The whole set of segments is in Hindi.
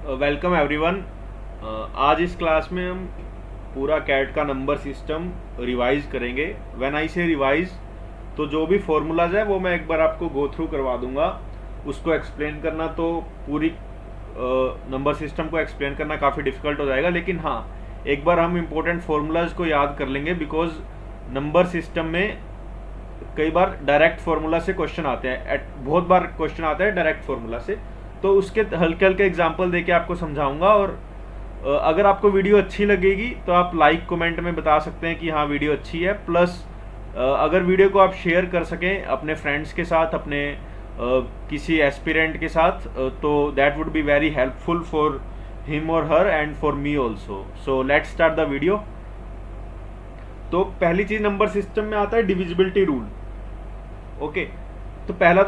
Welcome everyone. आज इस क्लास में हम पूरा कैट का नंबर सिस्टम रिवाइज करेंगे। व्हेन आई से रिवाइज, तो जो भी फॉर्मूलाज है वो मैं एक बार आपको गो थ्रू करवा दूंगा। उसको एक्सप्लेन करना तो पूरी नंबर सिस्टम को एक्सप्लेन करना काफ़ी डिफिकल्ट हो जाएगा, लेकिन हाँ, एक बार हम इम्पोर्टेंट फॉर्मूलाज को याद कर लेंगे, बिकॉज नंबर सिस्टम में कई बार डायरेक्ट फार्मूला से क्वेश्चन आते हैं। बहुत बार क्वेश्चन आता है डायरेक्ट फार्मूला से, तो उसके हल्के हल्के एग्जांपल देके आपको समझाऊंगा। और अगर आपको वीडियो अच्छी लगेगी तो आप लाइक कमेंट में बता सकते हैं कि हाँ वीडियो अच्छी है। प्लस अगर वीडियो को आप शेयर कर सकें अपने फ्रेंड्स के साथ, अपने किसी एस्पिरेंट के साथ, तो that would be very helpful for him और her and for me also. So let's start the video. तो पहली चीज नंबर सिस्टम में आता है डिविजिबिलिटी रूल। ओके, तो पहला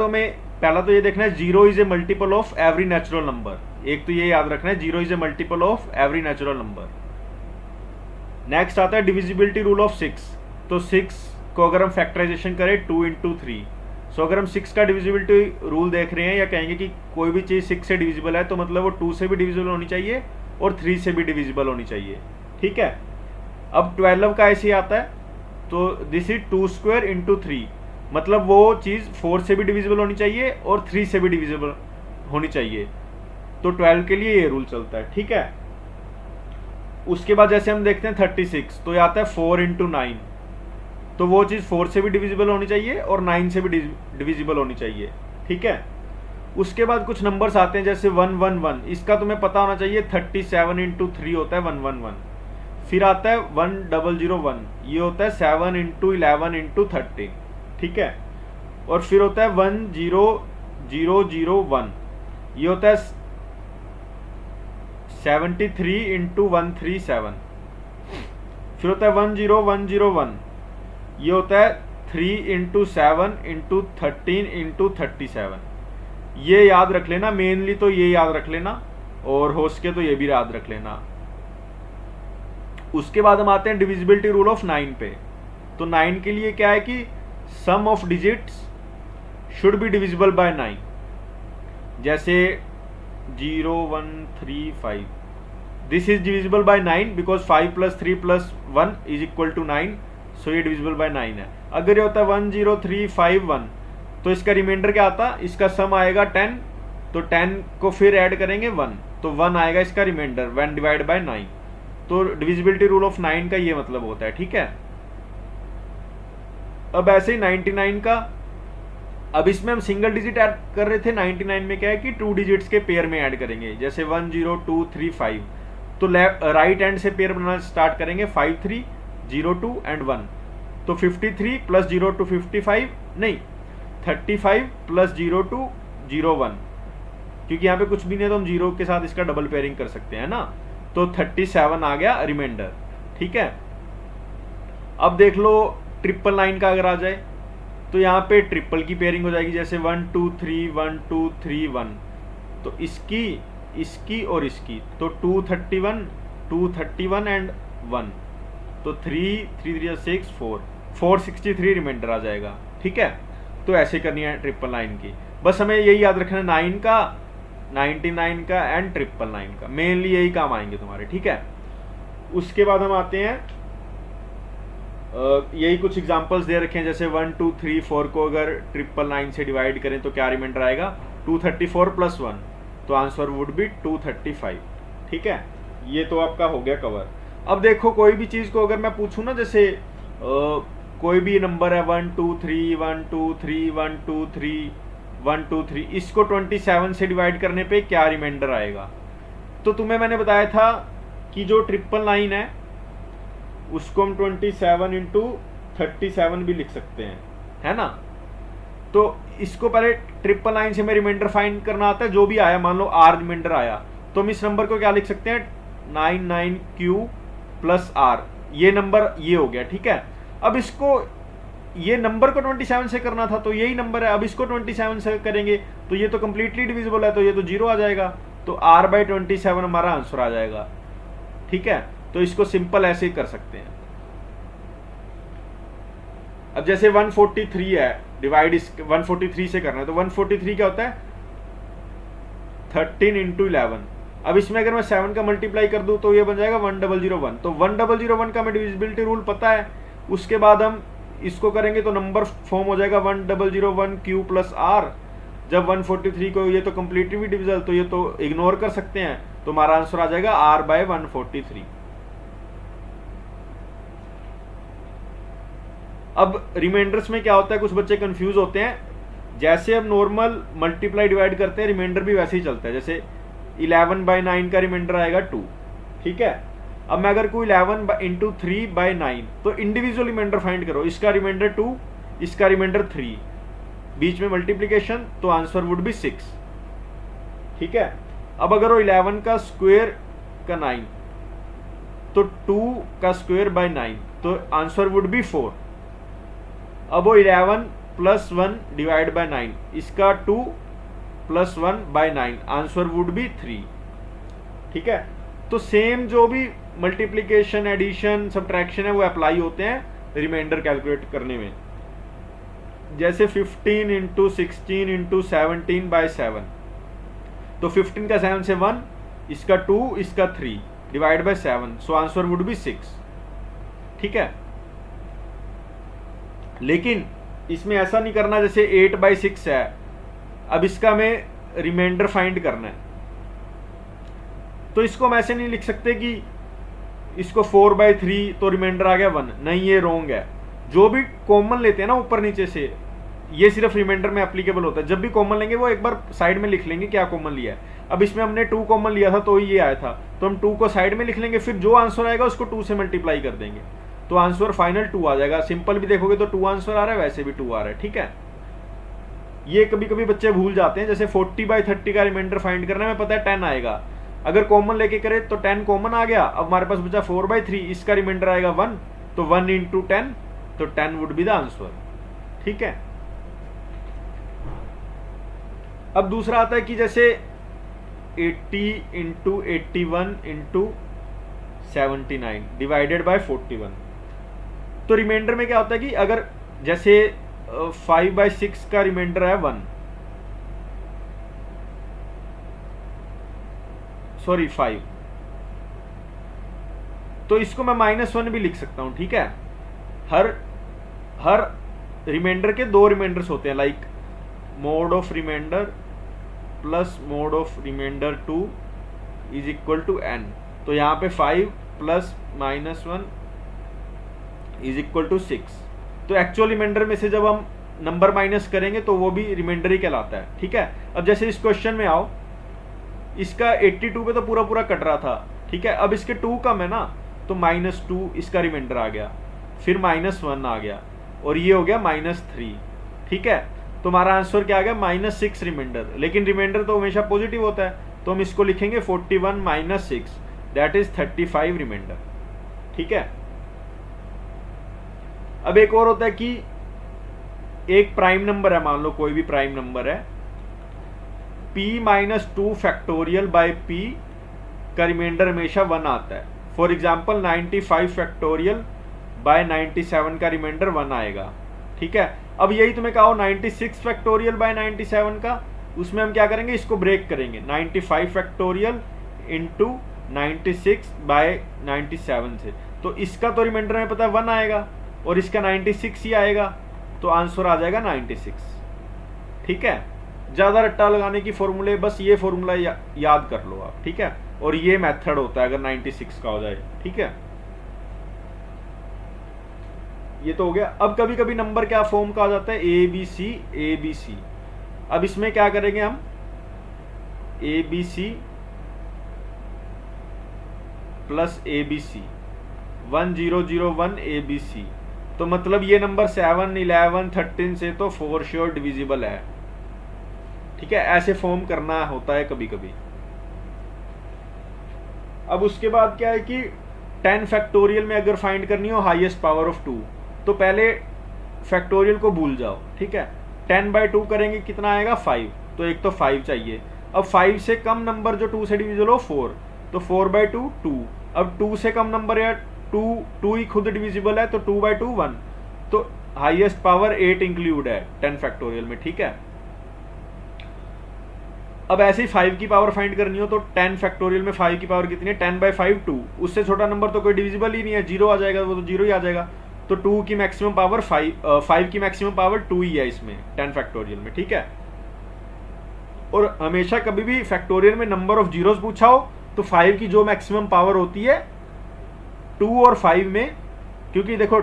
तो ये देखना है, zero is a multiple of every natural number. एक तो ये याद रखना है, zero is a multiple of every natural number. Next आता है डिविजिबिलिटी रूल ऑफ सिक्स। तो सिक्स को अगर हम फैक्टराइजेशन करें 2 × 3, सो अगर हम सिक्स का डिविजिबिलिटी रूल देख रहे हैं या कहेंगे कि कोई भी चीज सिक्स से डिविजिबल है, तो मतलब वो 2 से भी डिविजिबल होनी चाहिए और 3 से भी डिविजिबल होनी चाहिए। ठीक है, अब 12 का ऐसे ही आता है, तो दिस इज 2² × 3, मतलब वो चीज 4 से भी डिविजिबल होनी चाहिए और 3 से भी डिविजिबल होनी चाहिए। तो 12 के लिए ये रूल चलता है। ठीक है, उसके बाद जैसे हम देखते हैं 36, तो ये आता है 4 × 9, तो वो चीज 4 से भी डिविजिबल होनी चाहिए और 9 से भी डिविजिबल होनी चाहिए। ठीक है, उसके बाद कुछ नंबर्स आते हैं जैसे 111, इसका तुम्हें पता होना चाहिए 37 × 3 होता है 111। फिर आता है 1001, ये होता है 7 × 11 × 13। ठीक है, और फिर होता है 10001, ये होता है 73 × 137। फिर होता है 10101, ये होता है 3 × 7 × 13 × 37। ये याद रख लेना, मेनली तो ये याद रख लेना, और हो सके तो ये भी याद रख लेना। उसके बाद हम आते हैं डिविजिबिलिटी रूल ऑफ 9 पे। तो 9 के लिए क्या है कि sum of digits should be divisible by 9। जैसे 0 1 3 5, this is divisible by 9 because 5 + 3 + 1 = 9, so ये डिविजिबल बाय 9 है। अगर ये होता है 1 0 3 5 1, तो इसका रिमाइंडर क्या आता, इसका सम आएगा 10, तो 10 को फिर ऐड करेंगे 1, तो 1 आएगा इसका रिमाइंडर व्हेन डिवाइड बाय 9। तो डिविजिबिलिटी रूल ऑफ 9 का ये मतलब होता है। ठीक है, अब ऐसे ही 99 का, अब इसमें हम सिंगल डिजिट ऐड कर रहे थे, 99 में क्या है कि 2 डिजिट्स के पेयर में ऐड करेंगे। जैसे 1 0 2 3 5, तो राइट हैंड से पेयर बनाना स्टार्ट करेंगे, 5 3 0 2 एंड 1, तो 53 + 0 2 55, नहीं 35 + 0 2 0 1, क्योंकि यहाँ पे कुछ भी नहीं है तो हम 0 के साथ इसका डबल पेयरिंग कर सकते हैं ना, तो 37 आ गया रिमाइंडर। ठीक है, अब देख लो 999 का अगर आ जाए, तो यहाँ पे ट्रिपल की पेयरिंग हो जाएगी। जैसे 1 2 3 1 2 3 1, तो इसकी और इसकी, तो 231 एंड 1, तो 3 3 3 6 4 463 रिमाइंडर आ जाएगा। ठीक है, तो ऐसे करनी है 999 की। बस हमें यही याद रखना है, 9 का, 99 का एंड 999 का, मेनली यही काम आएंगे तुम्हारे। ठीक है, उसके बाद हम आते हैं, यही कुछ एग्जांपल्स दे रखे हैं। जैसे 1 2 3 4 को अगर 999 से डिवाइड करें तो क्या रिमाइंडर आएगा, 234 + 1, तो आंसर वुड बी 235। ठीक है, ये तो आपका हो गया कवर। अब देखो कोई भी चीज को अगर मैं पूछूं ना, जैसे कोई भी नंबर है 1 2 3 1 2 3 1 2 3 1 2 3, इसको 27 से डिवाइड करने पे क्या रिमाइंडर आएगा, तो तुम्हें मैंने बताया था कि जो 999 है उसको हम 27 × 37 भी लिख सकते हैं, है ना। तो इसको पहले 999 से हमें रिमाइंडर फाइंड करना आता है। जो भी आया, मान लो R रिमाइंडर आया, तो हम इस नंबर को क्या लिख सकते हैं, 99Q + R, ये नंबर ये हो गया। ठीक है, अब इसको, ये नंबर को 27 से करना था, तो यही नंबर है, अब इसको 27 से करेंगे तो ये तो कंप्लीटली डिविजिबल है, तो ये तो 0 आ जाएगा, तो R/27 हमारा आंसर आ जाएगा। ठीक है, तो इसको सिंपल ऐसे ही कर सकते हैं। अब जैसे 143 है, डिवाइड 143 से करना है, तो 143 क्या होता है, 13 × 11, अब इसमें अगर मैं 7 का मल्टीप्लाई कर दूं तो ये बन जाएगा 1001। तो 1001 का हमें डिविजिबिलिटी रूल पता है। उसके बाद हम इसको करेंगे तो नंबर फॉर्म हो जाएगा 1001 क्यू प्लस आर। जब 143 को ये तो कंप्लीटली भी डिविजल, तो ये तो इग्नोर कर सकते हैं, तो हमारा आंसर आ जाएगा आर बाय 143। अब रिमाइंडर्स में क्या होता है, कुछ बच्चे कंफ्यूज होते हैं। जैसे अब नॉर्मल मल्टीप्लाई डिवाइड करते हैं, रिमाइंडर भी वैसे ही चलता है। जैसे 11/9 का रिमाइंडर आएगा 2, ठीक है। अब मैं अगर कोई 11 इंटू 3/9, तो इंडिविजुअल रिमाइंडर फाइंड करो। इसका रिमाइंडर 2, इसका रिमाइंडर 3, बीच में मल्टीप्लीकेशन, तो आंसर वुड बी 6, ठीक है। अब अगर वो 11 का स्क्वायर का 9, तो 2 का स्क्वायर बाय 9, तो आंसर वुड बी 4। अब वो 11 प्लस 1 डिवाइड बाय 9, इसका 2 plus 1 by 9, answer would be 3, ठीक है। तो सेम जो भी मल्टीप्लीकेशन, एडिशन, सब्ट्रैक्शन है वो अप्लाई होते हैं रिमाइंडर कैलकुलेट करने में। जैसे 15 इंटू 16 इंटू 17 बाय 7, तो 15 का 7 से 1, इसका 2, इसका 3 divide by 7, so answer would B 6, ठीक है। लेकिन इसमें ऐसा नहीं करना जैसे 8/6 है, अब इसका हमें रिमाइंडर फाइंड करना है, तो इसको हम ऐसे नहीं लिख सकते कि इसको 4/3 तो रिमाइंडर आ गया 1, नहीं, ये रॉन्ग है। जो भी कॉमन लेते हैं ना ऊपर नीचे से, ये सिर्फ रिमाइंडर में एप्लीकेबल होता है। जब भी कॉमन लेंगे वो एक बार साइड में लिख लेंगे क्या कॉमन लिया है। अब इसमें हमने 2 कॉमन लिया था तो ये आया था, तो हम 2 को साइड में लिख लेंगे, फिर जो आंसर आएगा उसको 2 से मल्टीप्लाई कर देंगे, तो आंसर फाइनल 2 आ जाएगा। सिंपल भी देखोगे तो 2 आंसर आ रहा है, वैसे भी 2 आ रहा है, ठीक है। ये कभी कभी बच्चे भूल जाते हैं, जैसे 40/30 का रिमाइंडर फाइंड करना है, हमें पता है 10 आएगा, अगर कॉमन लेके करे तो 10 कॉमन आ गया। अब हमारे पास बचा 4/3, इसका रिमाइंडर आएगा 1, तो 1 इंटू 10, तो 10 वुड बी द आंसर, ठीक है। अब दूसरा आता है कि जैसे 80 इंटू 81 इंटू 79 डिवाइडेड बाय 41, तो रिमाइंडर में क्या होता है कि अगर जैसे 5/6 का रिमाइंडर है 1, सॉरी 5, तो इसको मैं -1 भी लिख सकता हूं, ठीक है। हर रिमाइंडर के 2 रिमाइंडर्स होते हैं, like mod of remainder plus mod of remainder 2 is equal to n। तो यहाँ पे 5 प्लस -1 इज इक्वल टू 6। तो एक्चुअल रिमाइंडर में से जब हम नंबर माइनस करेंगे तो वो भी रिमाइंडर ही कहलाता है, ठीक है। अब जैसे इस क्वेश्चन में आओ, इसका 82 पे तो पूरा पूरा कट रहा था, ठीक है। अब इसके 2 कम है ना, तो -2 इसका रिमाइंडर आ गया, फिर -1 आ गया, और ये हो गया -3, ठीक है। तो हमारा आंसर क्या आ गया, -6 रिमाइंडर। लेकिन रिमाइंडर तो हमेशा पॉजिटिव होता है, तो हम इसको लिखेंगे 41 - 6, दैट इज 35 रिमाइंडर, ठीक है। अब एक और होता है कि एक प्राइम नंबर है, मान लो कोई भी प्राइम नंबर है, p-2 फैक्टोरियल बाय p का रिमाइंडर हमेशा 1 आता है। फॉर एग्जाम्पल 95 फैक्टोरियल बाय 97 का रिमाइंडर 1 आएगा, ठीक है। अब यही तुम्हें कहा 96 फैक्टोरियल बाय 97 का, उसमें हम क्या करेंगे, इसको ब्रेक करेंगे, 95 फैक्टोरियल इंटू 96 बाय 97 से, तो इसका तो रिमाइंडर हमें पता है 1 आएगा, और इसका 96 ही आएगा, तो आंसर आ जाएगा 96, ठीक है। ज्यादा रट्टा लगाने की फॉर्मूले, बस ये फॉर्मूला याद कर लो आप, ठीक है। और ये मेथड होता है अगर 96 का हो जाए, ठीक है। ये तो हो गया। अब कभी कभी नंबर क्या फॉर्म का आ जाता है, ABC ABC। अब इसमें क्या करेंगे हम, ABC प्लस ABC 1001 ABC, तो मतलब ये नंबर 7, 11, 13 से तो फॉर श्योर डिविजिबल है, ठीक है। ऐसे फॉर्म करना होता है कभी कभी। अब उसके बाद क्या है कि 10 फैक्टोरियल में अगर फाइंड करनी हो हाईएस्ट पावर ऑफ 2, तो पहले फैक्टोरियल को भूल जाओ, ठीक है। 10/2 करेंगे, कितना आएगा 5, तो एक तो 5 चाहिए। अब 5 से कम नंबर जो 2 से डिविजिबल हो 4, तो 4/2 2। अब 2 से कम नंबर है 2 ही खुद डिविजिबल है, तो 2/2 1, तो हाईएस्ट पावर 8 इंक्लूड है 10 फैक्टोरियल में, ठीक है। अब ऐसे ही 5 की पावर फाइंड करनी हो तो 10 फैक्टोरियल में 5 की पावर कितनी है, 10/5 2, उससे छोटा नंबर तो कोई डिविजिबल ही नहीं है, 0 आ जाएगा, वो तो 0 ही आ जाएगा। तो 2 की मैक्सिमम पावर 5 की मैक्सिमम पावर 2 ही है इसमें 10 फैक्टोरियल में, ठीक है। और हमेशा कभी भी फैक्टोरियल में नंबर ऑफ जीरोस पूछा हो तो 5 की जो मैक्सिमम पावर होती है 2 और 5 में, क्योंकि देखो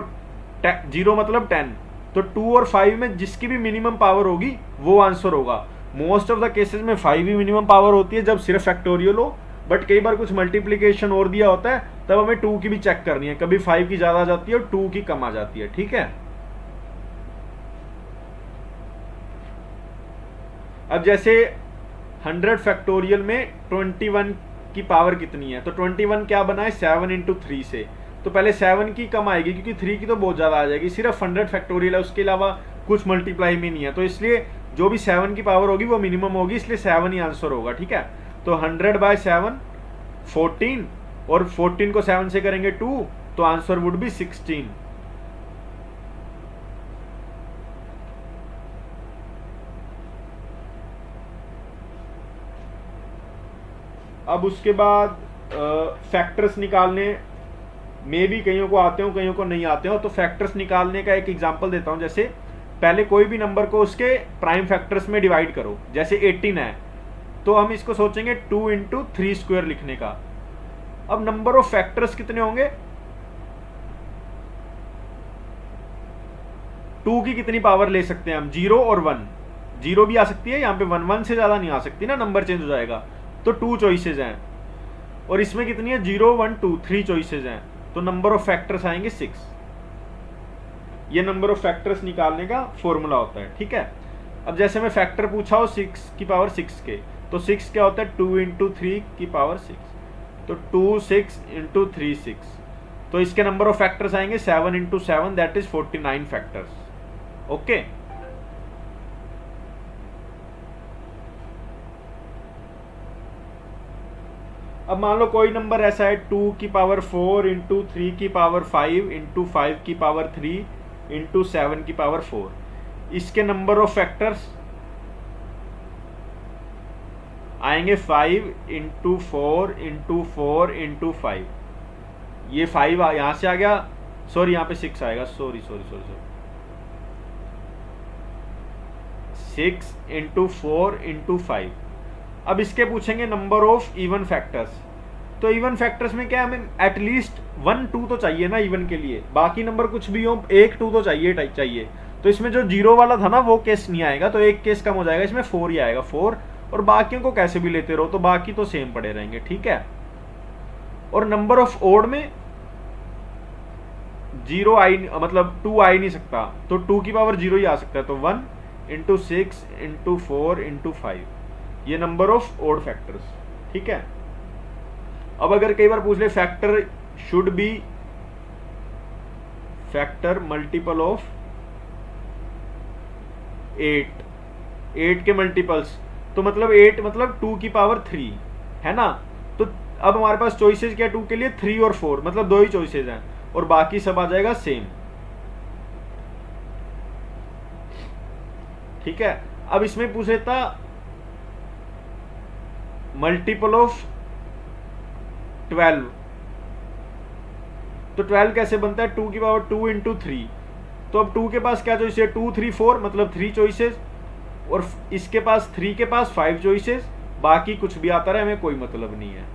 0 मतलब 10, तो 2 और 5 में जिसकी भी मिनिमम पावर होगी वो आंसर होगा। मोस्ट ऑफ द केसेस में 5 ही मिनिमम पावर होती है जब सिर्फ फैक्टोरियल हो, बट कई बार कुछ मल्टीप्लीकेशन और दिया होता है तब हमें 2 की भी चेक करनी है, कभी 5 की ज्यादा आ जाती है और 2 की कम आ जाती है, ठीक है। अब जैसे 100 फैक्टोरियल में 21 की पावर कितनी है, तो 21 क्या बना है 7 इंटू 3 से, तो पहले 7 की कम आएगी क्योंकि 3 की तो बहुत ज़्यादा आ जाएगी, सिर्फ 100 फैक्टोरियल है, उसके अलावा कुछ मल्टीप्लाई में नहीं है, तो इसलिए जो भी 7 की पावर होगी वो मिनिमम होगी, इसलिए 7 ही आंसर होगा, ठीक है। तो 100/7 14, और 14 को 7 से करेंगे 2, तो आंसर वुड बी 16। अब उसके बाद फैक्टर्स निकालने में भी कईयों को आते हो कईयों को नहीं आते हो, तो फैक्टर्स निकालने का एक एग्जांपल देता हूं। जैसे पहले कोई भी नंबर को उसके प्राइम फैक्टर्स में डिवाइड करो, जैसे 18 है तो हम इसको सोचेंगे 2 इंटू 3 स्क्वायर लिखने का। अब नंबर ऑफ फैक्टर्स कितने होंगे, 2 की कितनी पावर ले सकते हैं हम, 0 और 1, 0 भी आ सकती है यहाँ पे, 1 से ज्यादा नहीं आ सकती ना, नंबर चेंज हो जाएगा, तो 2 चॉइसेस हैं, और इसमें कितनी है 0 1 2 3 चॉइसेस हैं, तो नंबर ऑफ फैक्टर्स आएंगे 6। ये नंबर ऑफ फैक्टर्स निकालने का फॉर्मूला होता है, ठीक है। अब जैसे मैं फैक्टर पूछा हो 6 की पावर 6 के, तो 6 क्या होता है 2 इंटू 3 की पावर 6, तो 2 6 इंटू 3 6, तो इसके नंबर ऑफ फैक्टर्स आएंगे 7 into 7, that is 49 factors, okay. अब मान लो कोई नंबर ऐसा है 2 की पावर 4 इंटू 3 की पावर 5 इंटू 5 की पावर 3 इंटू 7 की पावर 4, इसके नंबर ऑफ फैक्टर्स आएंगे 5 इंटू 4 इंटू 4 इंटू 5, ये 5 यहां से आ गया, सॉरी यहाँ पे 6 आएगा, सॉरी 6 इंटू 4 इंटू 5। अब इसके पूछेंगे नंबर ऑफ इवन फैक्टर्स, तो इवन फैक्टर्स में क्या हमें एटलीस्ट 1 2 तो चाहिए ना इवन के लिए, बाकी नंबर कुछ भी हो 1 2 तो चाहिए, तो इसमें जो 0 वाला था ना वो केस नहीं आएगा, तो एक केस कम हो जाएगा, इसमें 4 ही आएगा 4, और बाकियों को कैसे भी लेते रहो तो बाकी तो सेम पड़े रहेंगे, ठीक है। और नंबर ऑफ ओड में 0 मतलब 2 आ ही नहीं सकता, तो 2 की पावर 0 ही आ सकता है, तो 1 इंटू 6 इंटू 4 इंटू 5, ये नंबर ऑफ ओड फैक्टर्स, ठीक है। अब अगर कई बार पूछ ले factor should be factor multiple of 8 के मल्टीपल्स, तो मतलब 8 मतलब 2 की पावर 3 है ना, तो अब हमारे पास चॉइसेस क्या 2 के लिए 3 और 4, मतलब 2 ही चॉइसेस हैं, और बाकी सब आ जाएगा सेम, ठीक है। अब इसमें पूछ लेता मल्टीपल ऑफ 12, तो 12 कैसे बनता है 2 की पावर 2 इंटू 3, तो अब 2 के पास क्या चॉइस है 2 3 4, मतलब 3 चॉइसेस, और इसके पास 3 के पास 5 चॉइसेस, बाकी कुछ भी आता रहे हमें कोई मतलब नहीं है,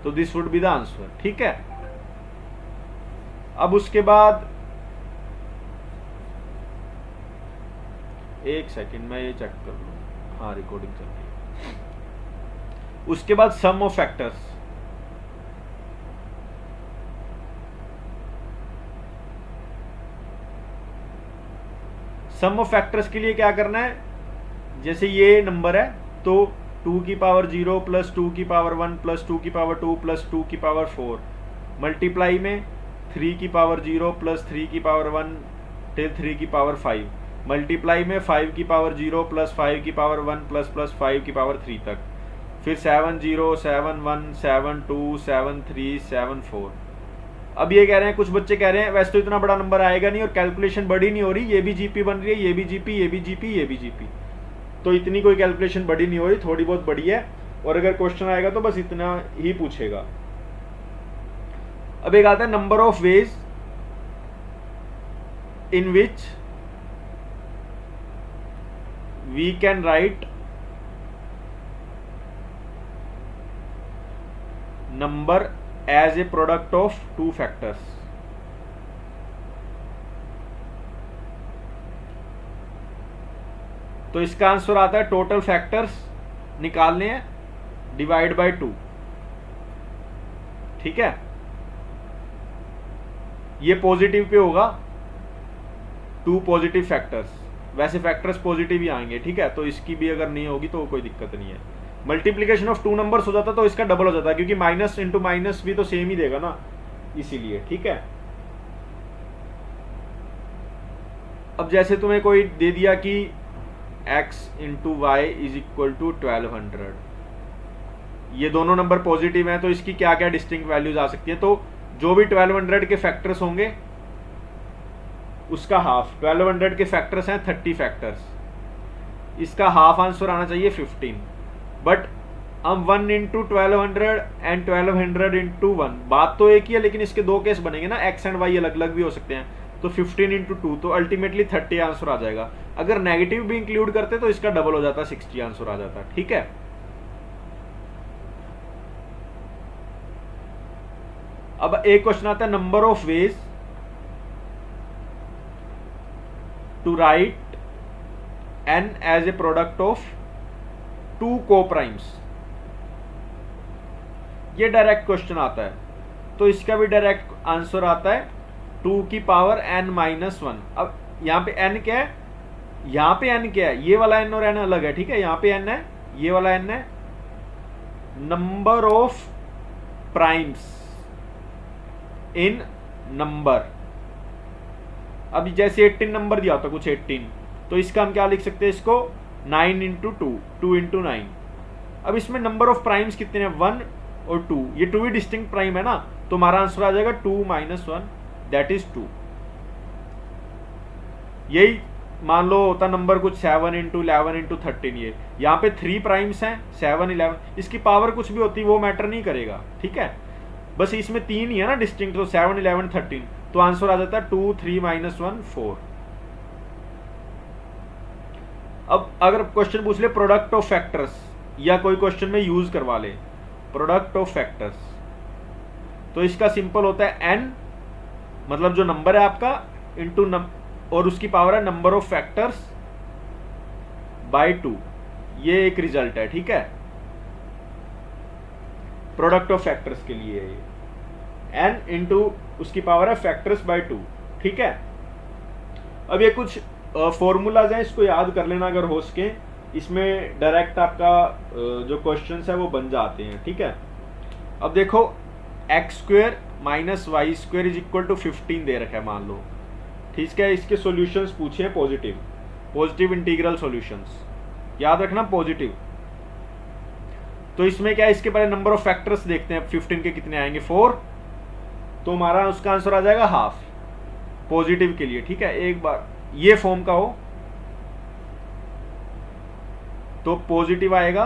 तो this would be the answer, ठीक है। अब उसके बाद एक सेकंड मैं ये चेक कर लूं, हाँ रिकॉर्डिंग चल रही है। उसके बाद sum of factors, sum of factors के लिए क्या करना है, जैसे ये नंबर है तो 2 की पावर 0 प्लस 2 की पावर 1 प्लस 2 की पावर 2 प्लस 2 की पावर 4, मल्टीप्लाई में 3 की पावर 0 प्लस 3 की पावर 1 टिल 3 की पावर 5, मल्टीप्लाई में 5 की पावर 0 प्लस 5 की पावर 1 प्लस 5 की पावर 3 तक, फिर 7 0 7 1 7 2 7 3 7 4। अब ये कह रहे हैं कुछ बच्चे कह रहे हैं वैसे तो इतना बड़ा नंबर आएगा नहीं और कैलकुलेशन बड़ी नहीं हो रही, ये भी जीपी बन रही है, ये भी जीपी, ये भी जीपी, ये भी जीपी, तो इतनी कोई कैलकुलेशन बड़ी नहीं हो रही, थोड़ी बहुत बड़ी है, और अगर क्वेश्चन आएगा तो बस इतना ही पूछेगा। अब एक आता है number of ways in which we can write number as a product of two factors. तो इसका आंसर आता है टोटल फैक्टर्स निकालने हैं डिवाइड बाय 2। ठीक है, ये पॉजिटिव पे होगा, 2 पॉजिटिव फैक्टर्स, वैसे फैक्टर्स पॉजिटिव ही आएंगे। ठीक है, तो इसकी भी अगर नहीं होगी तो कोई दिक्कत नहीं है। मल्टीप्लीकेशन ऑफ 2 नंबर्स हो जाता तो इसका डबल हो जाता, क्योंकि माइनस इंटू माइनस भी तो सेम ही देगा ना, इसीलिए। ठीक है, अब जैसे तुम्हें कोई दे दिया कि x into y is equal to 1200, ये दोनों नंबर पॉजिटिव हैं, तो इसकी क्या क्या डिस्टिंक्ट वैल्यूज आ सकती है। तो जो भी 1200 के फैक्टर्स होंगे उसका हाफ, 1200 के फैक्टर्स हैं 30 फैक्टर्स, इसका हाफ आंसर आना चाहिए 15। बट हम 1 इंटू 1200 एंड 1200 इंटू 1, बात तो एक ही है, लेकिन इसके 2 केस बनेंगे ना, x एंड y अलग अलग भी हो सकते हैं। तो 15 इंटू 2 तो अल्टीमेटली 30 आंसर आ जाएगा। अगर नेगेटिव भी इंक्लूड करते तो इसका डबल हो जाता, 60 आंसर आ जाता। ठीक है, अब एक क्वेश्चन आता है number of ways to write n as a product of 2 coprimes. ये डायरेक्ट क्वेश्चन आता है, तो इसका भी डायरेक्ट आंसर आता है 2 की पावर n माइनस 1। अब यहाँ पे n क्या है, यहाँ पे n क्या है, ये वाला n और n अलग है। ठीक है, यहाँ पे n है, ये वाला n है, number of primes in number. अब जैसे 18 नंबर दिया होता कुछ 18, तो इसका हम क्या लिख सकते हैं, इसको 9 इंटू 2, 2 इंटू 9। अब इसमें नंबर ऑफ प्राइम्स कितने हैं, 1 और 2, ये 2 ही डिस्टिंक्ट प्राइम है ना, तो हमारा आंसर आ जाएगा 2 माइनस 1 दैट इज 2। यही मान लो होता नंबर कुछ 7 इंटू 11 इंटू 13, ये यहाँ पे 3 प्राइम्स हैं 7 11, इसकी पावर कुछ भी होती वो मैटर नहीं करेगा। ठीक है, बस इसमें 3 ही है ना डिस्टिंक्ट, तो 7 11 13, तो आंसर आ जाता है 2 3 माइनस 1 4। अब अगर क्वेश्चन पूछ ले प्रोडक्ट ऑफ फैक्टर्स, या कोई क्वेश्चन में यूज करवा ले प्रोडक्ट ऑफ फैक्टर्स, तो इसका सिंपल होता है n, मतलब जो नंबर है आपका, इंटू और उसकी पावर है नंबर ऑफ फैक्टर्स बाय 2, ये एक रिजल्ट है। ठीक है, प्रोडक्ट ऑफ फैक्टर्स के लिए ये n इंटू उसकी पावर है फैक्टर्स बाय 2। ठीक है, अब ये कुछ फॉर्मूलाज हैं, इसको याद कर लेना अगर हो सके, इसमें डायरेक्ट आपका जो क्वेश्चंस है वो बन जाते हैं। ठीक है, अब देखो x square minus y square is equal to 15 दे रखा है मान लो। ठीक है, इसके सॉल्यूशंस पूछे हैं पॉजिटिव, पॉजिटिव इंटीग्रल सॉल्यूशंस, याद रखना पॉजिटिव। तो इसमें क्या है, इसके पहले नंबर ऑफ फैक्टर्स देखते हैं, 15 के कितने आएंगे 4, तो हमारा उसका आंसर आ जाएगा हाफ पॉजिटिव के लिए। ठीक है, एक बार ये फॉर्म का हो तो पॉजिटिव आएगा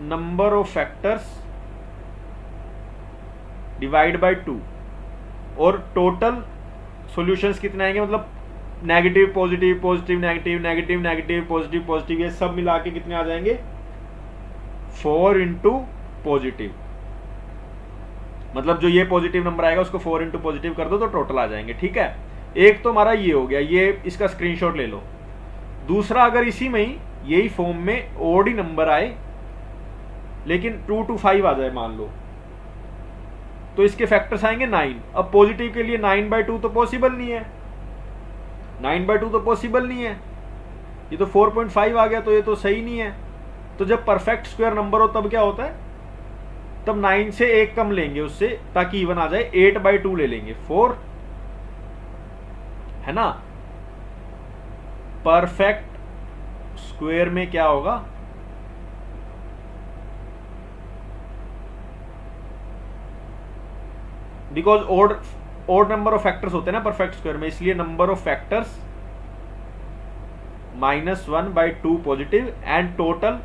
number of factors divide by 2, और टोटल सॉल्यूशंस कितने आएंगे, मतलब negative positive positive negative negative negative positive positive, ये सब मिला के कितने आ जाएंगे 4 इंटू पॉजिटिव, मतलब जो ये पॉजिटिव नंबर आएगा उसको 4 इंटू पॉजिटिव कर दो तो टोटल आ जाएंगे। ठीक है, एक तो हमारा ये हो गया, ये इसका स्क्रीनशॉट ले लो। दूसरा, अगर इसी में ही यही फॉर्म में ओड ही नंबर आए लेकिन 2 to 5 आ जाए मान लो, तो इसके फैक्टर्स आएंगे 9। अब पॉजिटिव के लिए 9/2 तो पॉसिबल नहीं है, 9/2 तो पॉसिबल नहीं है, ये तो 4.5 आ गया, तो ये तो सही नहीं है। तो जब परफेक्ट स्क्वायर नंबर हो तब क्या होता है, तब 9 से 1 कम लेंगे उससे ताकि इवन आ जाए, 8/2 ले लेंगे 4, है ना। परफेक्ट स्क्वायर में क्या होगा, because odd number of factors होते हैं ना परफेक्ट स्क्वायर में, इसलिए number of factors -1/2 positive and total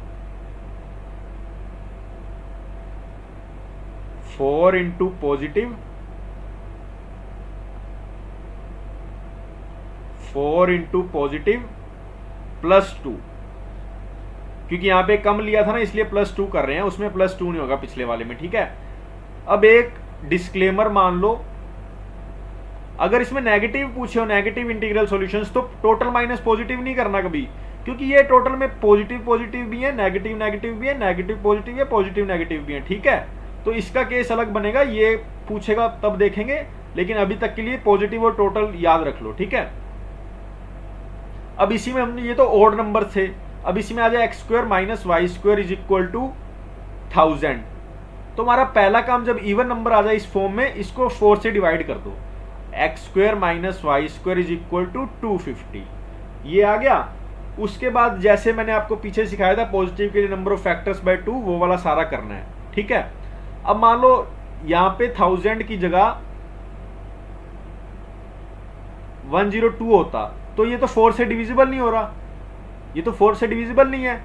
4 into positive 4 into positive +2, क्योंकि यहाँ पे कम लिया था ना इसलिए +2 कर रहे हैं, उसमें +2 नहीं होगा पिछले वाले में, ठीक है। अब एक डिस्क्लेमर मान लो, अगर इसमें नेगेटिव पूछे हो, नेगेटिव इंटीग्रल सॉल्यूशंस, तो टोटल माइनस पॉजिटिव नहीं करना कभी, क्योंकि ये टोटल में पॉजिटिव पॉजिटिव भी है, नेगेटिव नेगेटिव भी है, नेगेटिव पॉजिटिव है, पॉजिटिव नेगेटिव भी है, ठीक है। तो इसका केस अलग बनेगा, ये पूछेगा तब देखेंगे, लेकिन अभी तक के लिए पॉजिटिव और टोटल याद रख लो, ठीक है। अब इसी में हमने, ये तो ओड नंबर थे, अब इसी में आ जाए x² - y² = 1000। तो हमारा पहला काम, जब इवन नंबर आ जाए इस फॉर्म में, इसको 4 से डिवाइड कर दो, x² - y² = 250, ये आ गया। उसके बाद जैसे मैंने आपको पीछे सिखाया था पॉजिटिव के लिए नंबर ऑफ फैक्टर्स बाय 2, वो वाला सारा करना है, ठीक है। अब मान लो यहाँ पे 1000 की जगह 102 होता, तो ये तो 4 से डिविजिबल नहीं हो रहा, ये तो 4 से डिविजिबल नहीं है,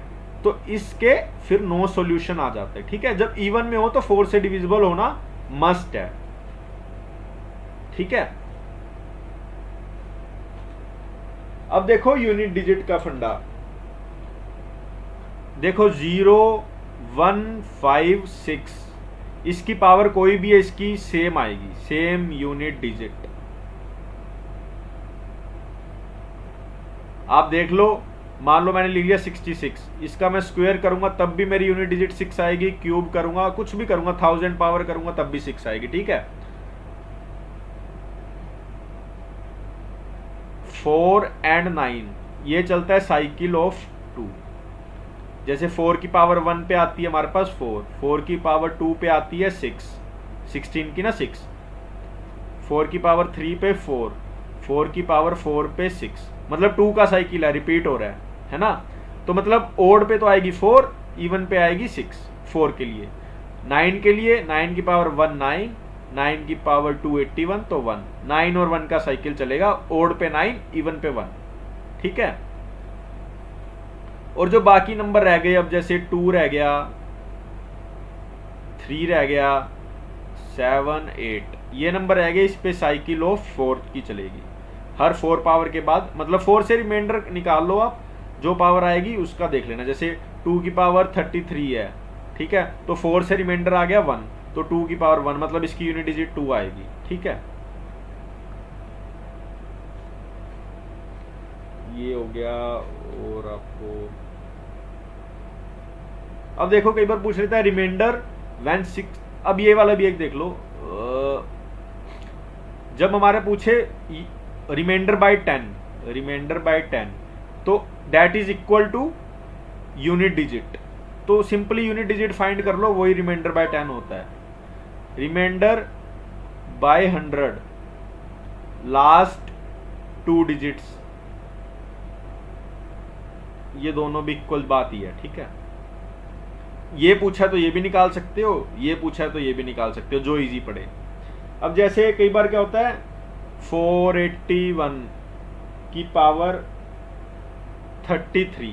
तो इसके फिर नो सॉल्यूशन आ जाता है, ठीक है। जब इवन में हो तो 4 से डिविजिबल होना मस्ट है, ठीक है। अब देखो यूनिट डिजिट का फंडा, देखो 0 1 5 6, इसकी पावर कोई भी है इसकी सेम आएगी, सेम यूनिट डिजिट। आप देख लो, मान लो मैंने लिख लिया 66, इसका मैं स्क्वायर करूंगा तब भी मेरी यूनिट डिजिट 6 आएगी, क्यूब करूंगा, कुछ भी करूंगा, 1000 पावर करूंगा तब भी 6 आएगी, ठीक है। 4 and 9 ये चलता है साइकिल ऑफ 2, जैसे 4 की पावर 1 पे आती है हमारे पास 4, 4 की पावर 2 पे आती है 6, 16 की ना 6, 4 की पावर 3 पे 4, 4 की पावर 4 पे 6, मतलब 2 का साइकिल है, रिपीट हो रहा है ना। तो मतलब ओड पे तो आएगी 4, इवन पे आएगी 6, 4 के लिए। 9 के लिए 9 की पावर 1 9, 9 की पावर 2 81, तो 1, 9 और 1 का साइकिल चलेगा, ओड पे 9, इवन पे 1, ठीक है। और जो बाकी नंबर रह गए, अब जैसे 2 रह गया, 3 रह गया, 7 8, ये नंबर रह गए, इस पे साइकिल ऑफ 4 की चलेगी, हर 4 पावर के बाद, मतलब 4 से रिमाइंडर निकाल लो आप, जो पावर आएगी उसका देख लेना। जैसे 2 की पावर 33 है, ठीक है, तो 4 से रिमाइंडर आ गया 1, तो 2 की पावर 1, मतलब इसकी यूनिट डिजिट 2 आएगी, ठीक है। ये हो गया। और आपको अब देखो कई बार पूछ लेता है रिमाइंडर व्हेन 6, अब ये वाला भी एक देख लो, जब हमारे पूछे रिमाइंडर बाय 10, रिमाइंडर बाय 10, तो that is equal to unit digit, तो सिंपली यूनिट डिजिट फाइंड कर लो, वही रिमाइंडर बाय 10 होता है। रिमाइंडर बाय 100 लास्ट 2 डिजिट्स, ये दोनों भी इक्वल बात ही है, ठीक है। ये पूछा तो ये भी निकाल सकते हो, ये पूछा तो ये भी निकाल सकते हो, जो इजी पड़े। अब जैसे कई बार क्या होता है 481 की पावर 33,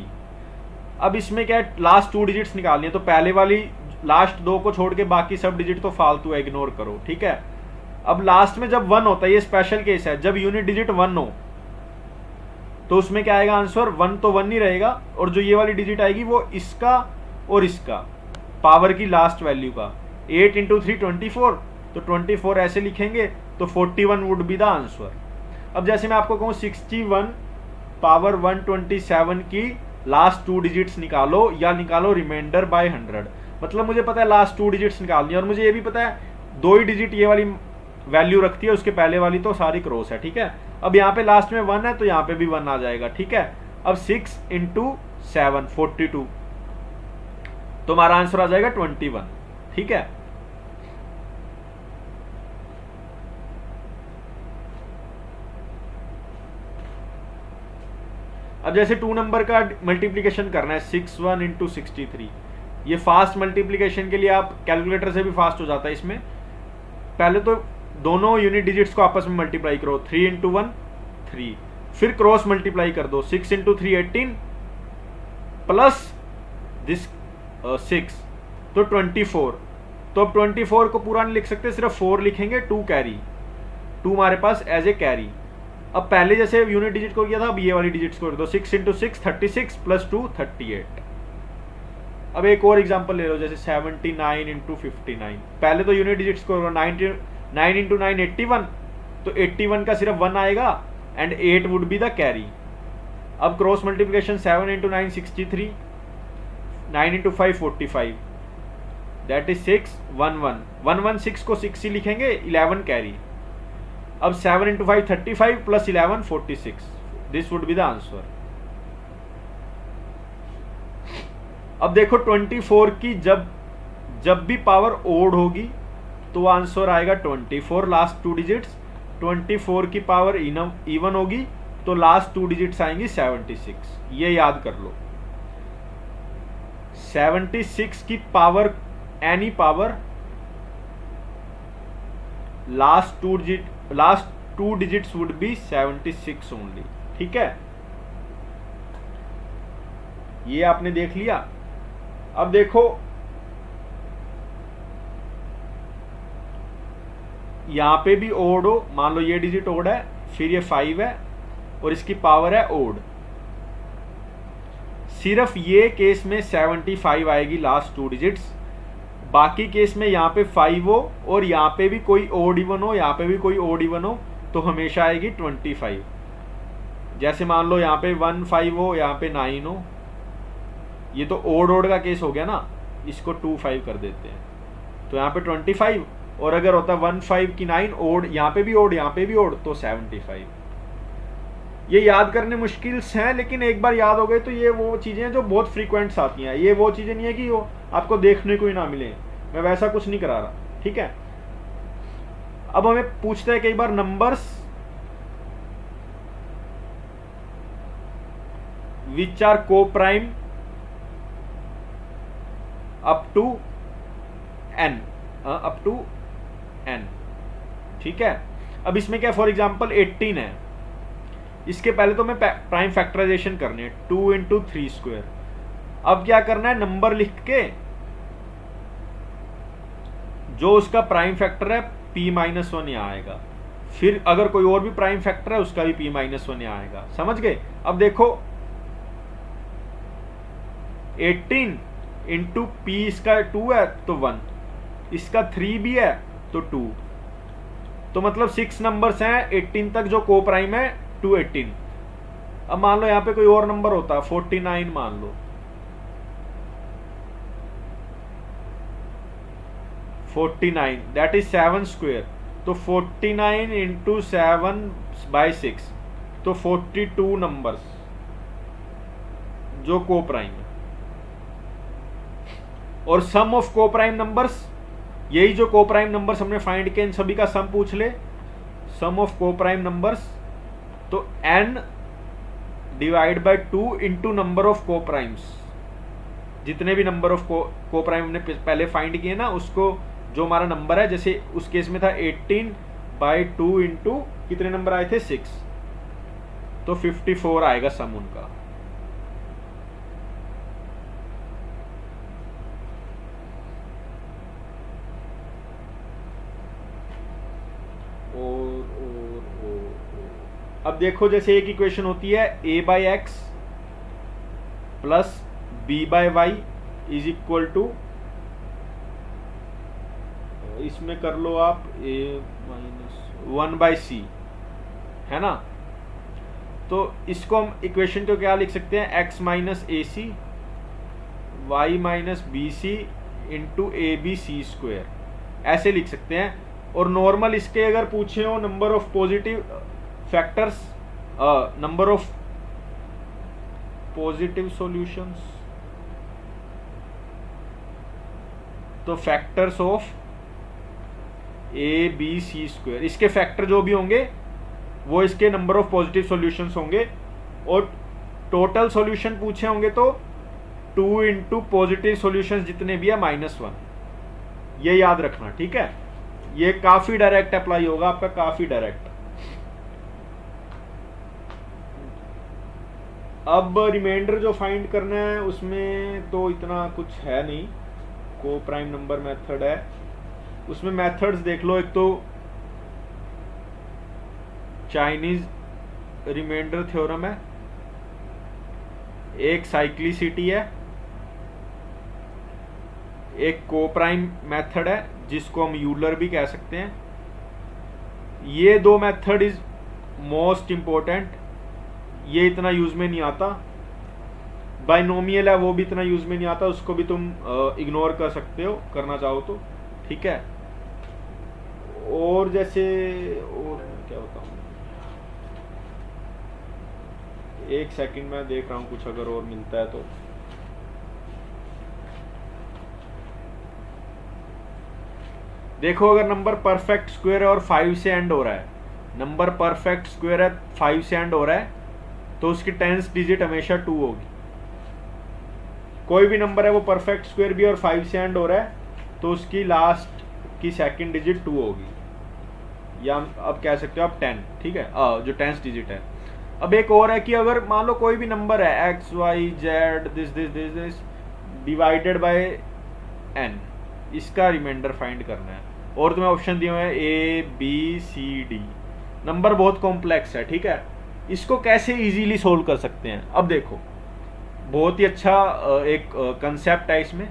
अब इसमें क्या है, लास्ट 2 डिजिट्स निकालनी है, तो पहले वाली लास्ट 2 को छोड़ के बाकी सब डिजिट तो फालतू है, इग्नोर करो, ठीक है। अब लास्ट में जब 1 होता है, ये स्पेशल केस है, जब यूनिट डिजिट 1 हो तो उसमें क्या आएगा आंसर, 1 तो 1 ही रहेगा, और जो ये वाली डिजिट आएगी वो इसका और इसका पावर की लास्ट वैल्यू का, 8 × 3 24, तो 24 ऐसे लिखेंगे, तो 41 वुड बी द आंसर। अब जैसे मैं आपको कहूँ 61 पावर 127 की लास्ट 2 डिजिट्स निकालो, या निकालो रिमाइंडर बाय 100, मतलब मुझे पता है लास्ट 2 डिजिट्स निकालनी है, और मुझे ये भी पता है 2 ही डिजिट ये वाली वैल्यू रखती है, उसके पहले वाली तो सारी क्रॉस है, ठीक है। अब यहाँ पे लास्ट में 1 है, तो यहाँ पे भी 1 आ जाएगा, ठीक है। अब 6 × 7 42, तो हमारा आंसर आ जाएगा 21, ठीक है। अब जैसे 2 नंबर का मल्टीप्लिकेशन करना है, 61 × 63, ये फास्ट मल्टीप्लिकेशन के लिए आप कैलकुलेटर से भी फास्ट हो जाता है। इसमें पहले तो दोनों यूनिट डिजिट्स को आपस में मल्टीप्लाई करो, 3 × 1 3, फिर क्रॉस मल्टीप्लाई कर दो, 6 इंटू 3 18 प्लस दिस 6 तो 24। तो अब 24 को पूरा नहीं लिख सकते, सिर्फ 4 लिखेंगे, 2 कैरी, 2 हमारे पास एज ए कैरी। अब पहले जैसे यूनिट डिजिट को किया था, अब ये वाली डिजिट्स को कर दो, 6 इंटू 6 36 प्लस 2 38। अब एक और एग्जांपल ले लो, जैसे 79 इंटू 59। पहले तो यूनिट डिजिट्स को 9 इंटू 9 81, तो 81 का सिर्फ 1 आएगा and 8 would be the carry. अब cross multiplication 7 into 9 63, 9 into 5 45, that is 6 11 116 को 6 ही लिखेंगे, 11 कैरी। अब 7 into 5 35 plus 11 46, this would be the answer. अब देखो 24 की जब भी पावर ओड होगी तो आंसर आएगा 24 लास्ट 2 डिजिट्स। 24 की पावर इवन होगी तो लास्ट 2 डिजिट्स आएंगी 76। ये याद कर लो, 76 की power any power last 2 digits would be 76 only. ठीक है, ये आपने देख लिया। अब देखो यहां पे भी ओड हो, मान लो ये डिजिट ओड है, फिर ये 5 है और इसकी पावर है ओड। सिर्फ ये केस में 75 आएगी लास्ट 2 डिजिट्स, बाकी केस में यहाँ पे 5 हो और यहाँ पे भी कोई ओड इवन हो, यहाँ पे भी कोई ओड इवन हो, तो हमेशा आएगी 25। जैसे मान लो यहाँ पे 1 5 हो, यहाँ पे 9 हो, ये तो ओड का केस हो गया ना, इसको 2 5 कर देते हैं तो यहाँ पे 25, और अगर होता 1 5 की 9 ओड, यहाँ पे भी ओड यहाँ पे भी ओड, तो 75। ये याद करने मुश्किल हैं, लेकिन एक बार याद हो गए तो ये वो चीजें जो बहुत फ्रीक्वेंट्स आती हैं। ये वो चीजें नहीं है कि वो आपको देखने को ही ना मिले, मैं वैसा कुछ नहीं करा रहा। ठीक है, अब हमें पूछता है कई बार नंबर्स विच आर को प्राइम अप टू n। ठीक है, अब इसमें क्या, फॉर एग्जांपल 18 है, इसके पहले तो मैं प्राइम फैक्टराइजेशन करनी है, 2 इंटू 3 स्क्वायर। अब क्या करना है, नंबर लिख के जो उसका प्राइम फैक्टर है p-1 यहाँ आएगा, फिर अगर कोई और भी प्राइम फैक्टर है उसका भी p-1 यहाँ आएगा। समझ गए? अब देखो 18 इंटू p, इसका 2 है तो 1, इसका 3 भी है तो 2, तो मतलब 6 नंबर्स हैं 18 तक जो को प्राइम है टू 18। अब मान लो यहाँ पे कोई और नंबर होता, 49 मान लो, 49 दैट इज 7 स्क्वायर, तो 49 इंटू 7/6, तो 42 नंबर्स जो को प्राइम है। और सम ऑफ को प्राइम नंबर्स, यही जो को प्राइम नंबर्स हमने फाइंड किए, इन सभी का सम पूछ ले, सम ऑफ को प्राइम नंबर्स, तो n divide by 2 into number of को प्राइम्स। जितने भी नंबर ऑफ को प्राइम हमने पहले फाइंड किए ना, उसको जो हमारा नंबर है, जैसे उस केस में था 18/2 इंटू कितने नंबर आए थे 6, तो 54 आएगा सम उनका। अब देखो जैसे एक इक्वेशन होती है a/x plus b/y is equal to, इसमें कर लो आप a-1/c, है ना। तो इसको हम इक्वेशन को क्या लिख सकते हैं, x minus ac y minus bc into abc², ऐसे लिख सकते हैं। और नॉर्मल इसके अगर पूछे हो number of positive factors, number of positive solutions, तो फैक्टर्स ऑफ abc², इसके फैक्टर जो भी होंगे वो इसके नंबर ऑफ पॉजिटिव सॉल्यूशंस होंगे। और टोटल सॉल्यूशन पूछे होंगे तो 2 इंटू पॉजिटिव सॉल्यूशंस जितने भी है -1, ये याद रखना। ठीक है, ये काफी डायरेक्ट अप्लाई होगा आपका, काफी डायरेक्ट। अब रिमाइंडर जो फाइंड करना है उसमें तो इतना कुछ है नहीं, को प्राइम नंबर मेथड है, उसमें मेथड्स देख लो। एक तो चाइनीज रिमाइंडर थ्योरम है, एक साइक्लिसिटी है, एक को प्राइम मेथड है जिसको हम यूलर भी कह सकते हैं। ये दो मेथड इज मोस्ट इम्पोर्टेंट, ये इतना यूज में नहीं आता। बाइनोमियल है वो भी इतना यूज में नहीं आता, उसको भी तुम इग्नोर कर सकते हो करना चाहो तो, ठीक है। और जैसे और क्या बताऊं, एक सेकंड में देख रहा हूं कुछ अगर और मिलता है तो। देखो अगर नंबर परफेक्ट स्क्वायर है और 5 से एंड हो रहा है, नंबर परफेक्ट स्क्वायर है 5 से एंड हो रहा है, तो उसकी 10th डिजिट हमेशा 2 होगी। कोई भी नंबर है वो परफेक्ट स्क्वायर भी और 5 से एंड हो रहा है, तो उसकी लास्ट की सेकंड डिजिट 2 होगी, या अब कह सकते हो आप 10, ठीक है, जो 10th डिजिट है। अब एक और है कि अगर मान लो कोई भी नंबर है x y z this divided by n, इसका रिमाइंडर फाइंड करना है, और तुम्हें ऑप्शन दिए हुए हैं A B C D। Number बहुत कॉम्प्लेक्स है, ठीक है, इसको कैसे इजीली सोल्व कर सकते हैं। अब देखो बहुत ही अच्छा एक कंसेप्ट है इसमें।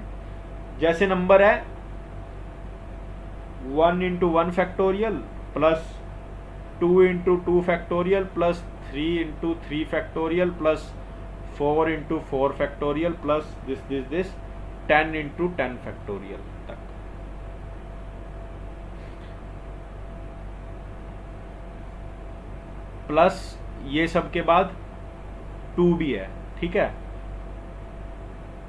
जैसे नंबर है 1 into 1 factorial plus 2 into 2 factorial plus 3 into 3 factorial plus 4 into 4 factorial plus this 10 into 10 factorial तक। प्लस ये सब के बाद 2 भी है, ठीक है।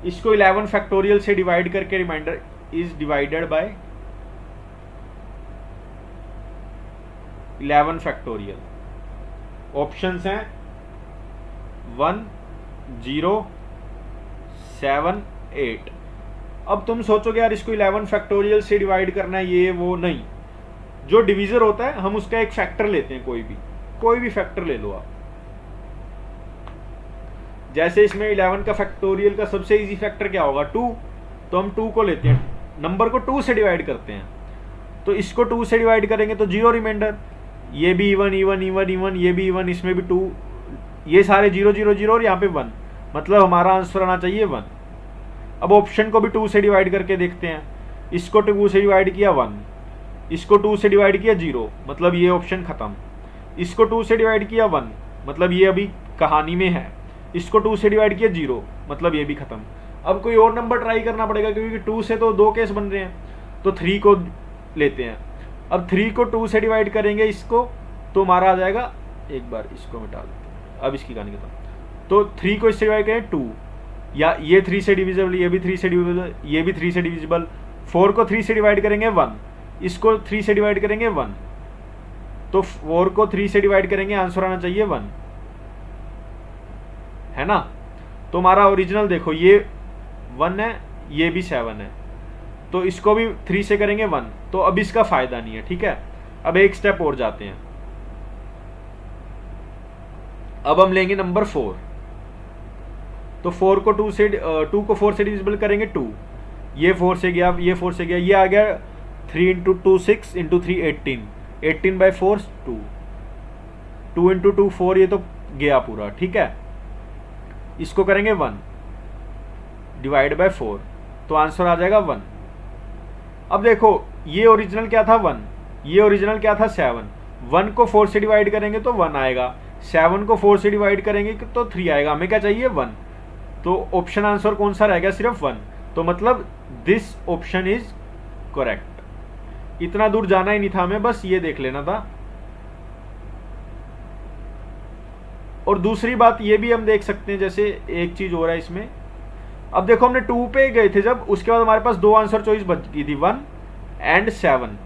इसको 11 फैक्टोरियल से डिवाइड करके remainder is divided by 11 factorial. Options हैं 1 0 7 8। अब तुम सोचोगे यार इसको 11 फैक्टोरियल से डिवाइड करना है, ये वो नहीं। जो डिवीजर होता है हम उसका एक फैक्टर लेते हैं, कोई भी फैक्टर ले लो आप। जैसे इसमें 11 का फैक्टोरियल का सबसे इजी फैक्टर क्या होगा, 2, तो हम 2 को लेते हैं, नंबर को 2 से डिवाइड करते हैं, तो इसको 2 से डिवाइड करेंगे तो 0 रिमाइंडर, ये भी इवन इवन इवन इवन, ये भी इवन, इसमें भी 2, ये सारे 0 0 0 और यहाँ पे 1, मतलब हमारा आंसर आना चाहिए 1। अब ऑप्शन को भी 2 से डिवाइड करके देखते हैं, इसको 2 से डिवाइड किया 1, इसको 2 से डिवाइड किया 0, मतलब ये ऑप्शन खत्म। इसको 2 से डिवाइड किया 1, मतलब ये अभी कहानी में है। इसको 2 से डिवाइड किया 0, मतलब ये भी खत्म। अब कोई और नंबर ट्राई करना पड़ेगा, क्योंकि 2 से तो 2 केस बन रहे हैं, तो 3 को लेते हैं। अब 3 को 2 से डिवाइड करेंगे इसको, तो हमारा आ जाएगा, एक बार इसको मिटा देते हैं, अब इसकी कहानी खत्म। तो 3 को इससे डिवाइड करें 2, या ये 3 से डिविजिबल, ये भी 3 से डिविजिबल, ये भी 3 से डिविजिबल। 4 को 3 से डिवाइड करेंगे 1, इसको 3 से डिवाइड करेंगे 1, तो 4 को 3 से डिवाइड करेंगे, आंसर आना चाहिए 1, है ना। तो हमारा ओरिजिनल देखो ये 1 है, ये भी 7 है, तो इसको भी 3 से करेंगे 1, तो अब इसका फायदा नहीं है, ठीक है। अब एक स्टेप और जाते हैं, अब हम लेंगे नंबर 4, तो 4 को 2 को 4 से डिविजिबल करेंगे 2, ये 4 से गया, ये 4 से गया, ये आ गया 3 इंटू 2 6 इंटू 3 18, 18 बाई 4 2, 2 इंटू 2 4, ये तो गया पूरा, ठीक है। इसको करेंगे 1 डिवाइड बाय 4, तो आंसर आ जाएगा 1। अब देखो ये ओरिजिनल क्या था 1, ये ओरिजिनल क्या था 7, 1 को 4 से डिवाइड करेंगे तो 1 आएगा, 7 को 4 से डिवाइड करेंगे तो 3 आएगा, हमें क्या चाहिए 1, तो ऑप्शन आंसर कौन सा रहेगा, सिर्फ 1, तो मतलब दिस ऑप्शन इज करेक्ट। इतना दूर जाना ही नहीं था हमें, बस ये देख लेना था। और दूसरी बात ये भी हम देख सकते हैं, जैसे एक चीज हो रहा है इसमें, अब देखो हमने 2 पे गए थे जब, उसके बाद हमारे पास 2 आंसर चॉइस बच गई थी, 1 एंड 7,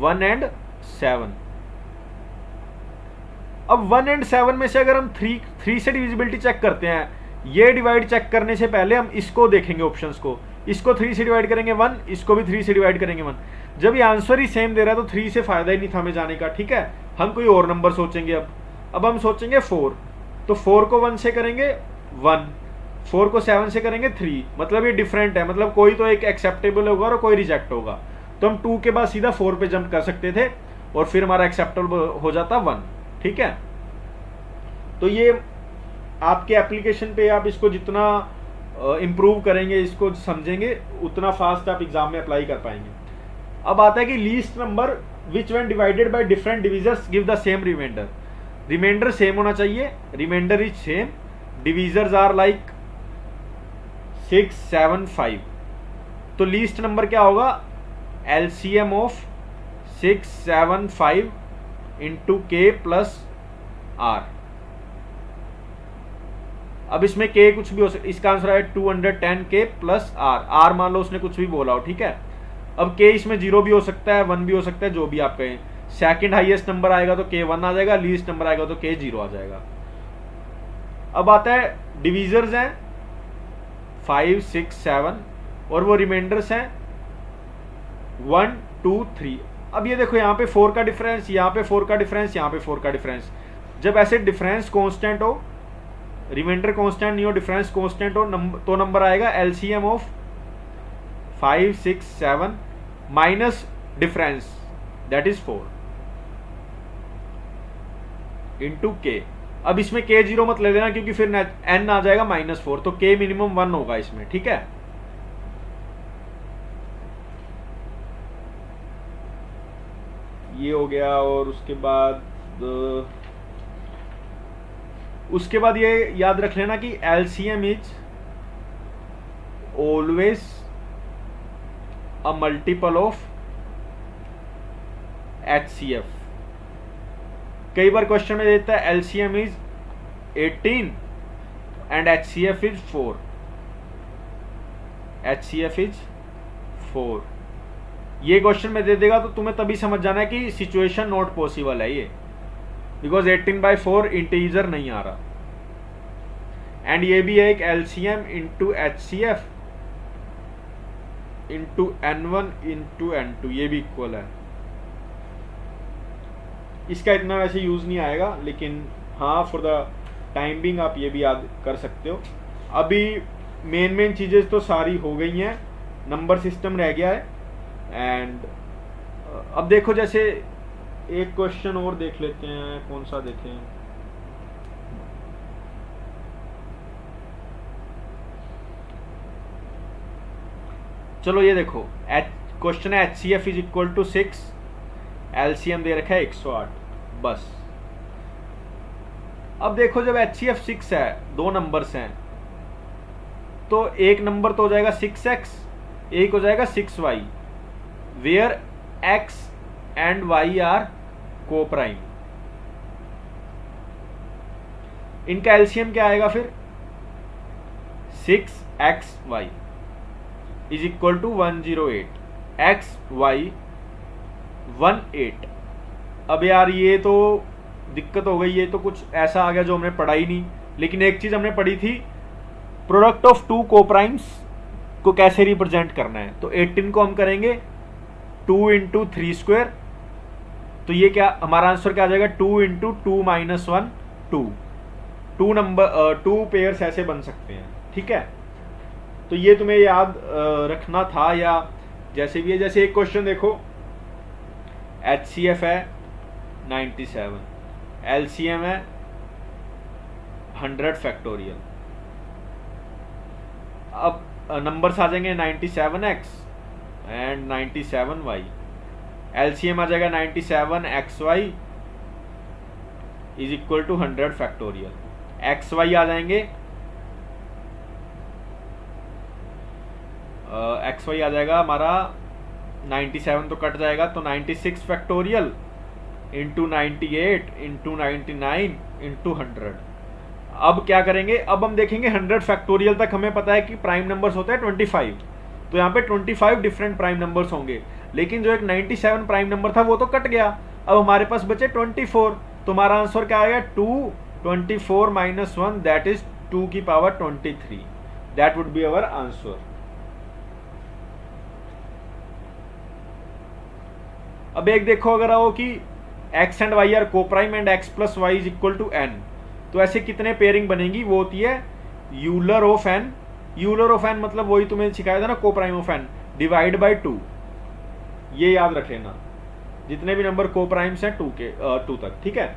1 एंड 7। अब 1 एंड 7 में से अगर हम 3 से डिविजिबिलिटी चेक करते हैं, ये डिवाइड चेक करने से पहले हम इसको देखेंगे, ऑप्शंस को, इसको 3 से डिवाइड करेंगे 1, इसको भी 3 से डिवाइड करेंगे 1। जब ये आंसर ही सेम दे रहा है तो 3 से फायदा ही नहीं था हमें जाने का, ठीक है। हम कोई और नंबर सोचेंगे, अब हम सोचेंगे 4, तो 4 को 1 से करेंगे 1, 4 को 7 से करेंगे 3, मतलब ये डिफरेंट है, मतलब कोई तो एक एक्सेप्टेबल होगा और कोई रिजेक्ट होगा। तो हम 2 के बाद सीधा 4 पे जंप कर सकते थे और फिर हमारा एक्सेप्टेबल हो जाता 1। ठीक है, तो ये आपके एप्लीकेशन पे आप इसको जितना इम्प्रूव करेंगे, इसको समझेंगे, उतना फास्ट आप एग्जाम में अप्लाई कर पाएंगे। अब आता है कि least number which when divided by different divisors give the same remainder. Remainder same होना चाहिए, remainder is same, divisors are like 6, 7, 5। तो लीस्ट नंबर क्या होगा, LCM of 6, 7, 5 into k plus r. अब इसमें के कुछ भी हो सकता, इसका आंसर है 210 के प्लस आर। आर मान लो उसने कुछ भी बोला हो, ठीक है। अब के इसमें 0 भी हो सकता है, 1 भी हो सकता है, जो भी आप कहें। सेकंड हाईएस्ट नंबर आएगा तो के 1 आ जाएगा, लीस्ट नंबर आएगा तो के 0 आ जाएगा। अब आता है डिविजर्स हैं 5, 6, 7 और वो रिमाइंडर्स हैं 1, 2, 3। अब ये देखो यहाँ पे 4 का डिफरेंस, यहाँ पे 4 का डिफरेंस, यहाँ पे 4 का डिफरेंस। जब ऐसे डिफरेंस कांस्टेंट हो, रिमाइंडर कांस्टेंट नहीं हो, डिफरेंस कांस्टेंट हो, तो नंबर आएगा LCM of 5, 6, 7 minus difference that is 4 into के। अब इसमें के 0 मत ले लेना क्योंकि फिर n आ जाएगा -4, तो के मिनिमम 1 होगा इसमें। ठीक है, ये हो गया। और उसके बाद ये याद रख लेना कि LCM is always a multiple of HCF. कई बार क्वेश्चन में देता है LCM is 18 and HCF is 4, HCF is 4। ये क्वेश्चन में दे देगा तो तुम्हें तभी समझ जाना है कि सिचुएशन नॉट पॉसिबल है ये, बिकॉज 18/4 इंटीजर नहीं आ रहा। एंड ये भी है एक LCM into HCF into N1 into N2, ये भी इक्वल है। इसका इतना वैसे यूज नहीं आएगा, लेकिन हाँ फॉर द टाइम बिंग आप ये भी याद कर सकते हो। अभी मेन चीजें तो सारी हो गई हैं, नंबर सिस्टम रह गया है। एंड अब देखो, जैसे एक क्वेश्चन और देख लेते हैं, कौन सा देखें। चलो ये देखो, क्वेश्चन है HCF is equal to 6, LCM दे रखा है 108 बस। अब देखो जब HCF 6 है, दो नंबर्स हैं, तो एक नंबर तो हो जाएगा 6x, एक हो जाएगा 6y, where x and y are coprime. इनका एलसीएम क्या आएगा फिर, 6xy is equal to 108, xy 18। अब यार ये तो दिक्कत हो गई, ये तो कुछ ऐसा आ गया जो हमने पढ़ा ही नहीं। लेकिन एक चीज हमने पढ़ी थी, प्रोडक्ट ऑफ टू कोप्राइम्स को कैसे रिप्रेजेंट करना है। तो 18 को हम करेंगे 2 × 3 स्क्वायर, तो ये क्या हमारा आंसर क्या आ जाएगा, 2 × 2 - 1 2 नंबर 2 पेयर्स ऐसे बन सकते हैं। ठीक है, तो ये तुम्हें याद रखना था, या जैसे भी है। जैसे एक क्वेश्चन देखो, HCF है 97, LCM है 100 फैक्टोरियल। अब नंबर्स आ जाएंगे 97x एंड 97y, LCM आ जाएगा 97xy is equal to 100 factorial. xy आ जाएंगे xy आ जाएगा हमारा 97 तो कट जाएगा, तो 96 फैक्टोरियल इंटू 98 इंटू 99 इंटू 100। अब क्या करेंगे, अब हम देखेंगे 100 फैक्टोरियल तक हमें पता है कि प्राइम नंबर्स होते हैं 25, तो यहाँ पे 25 डिफरेंट प्राइम नंबर्स होंगे। लेकिन जो एक 97 प्राइम नंबर था वो तो कट गया, अब हमारे पास बचे 24, तो हमारा आंसर क्या आएगा, 2 24 - 1 दैट इज 2 की power 23, that would be our answer. अब एक देखो, अगर आओ कि x and y are coprime and x + y is equal to n, तो ऐसे कितने पेयरिंग बनेगी, वो होती है Euler of n. Euler of n मतलब वही तुम्हें सिखाया था ना, coprime of n divide by 2, ये याद रख लेना, जितने भी नंबर कोप्राइम्स हैं 2 तक, ठीक है।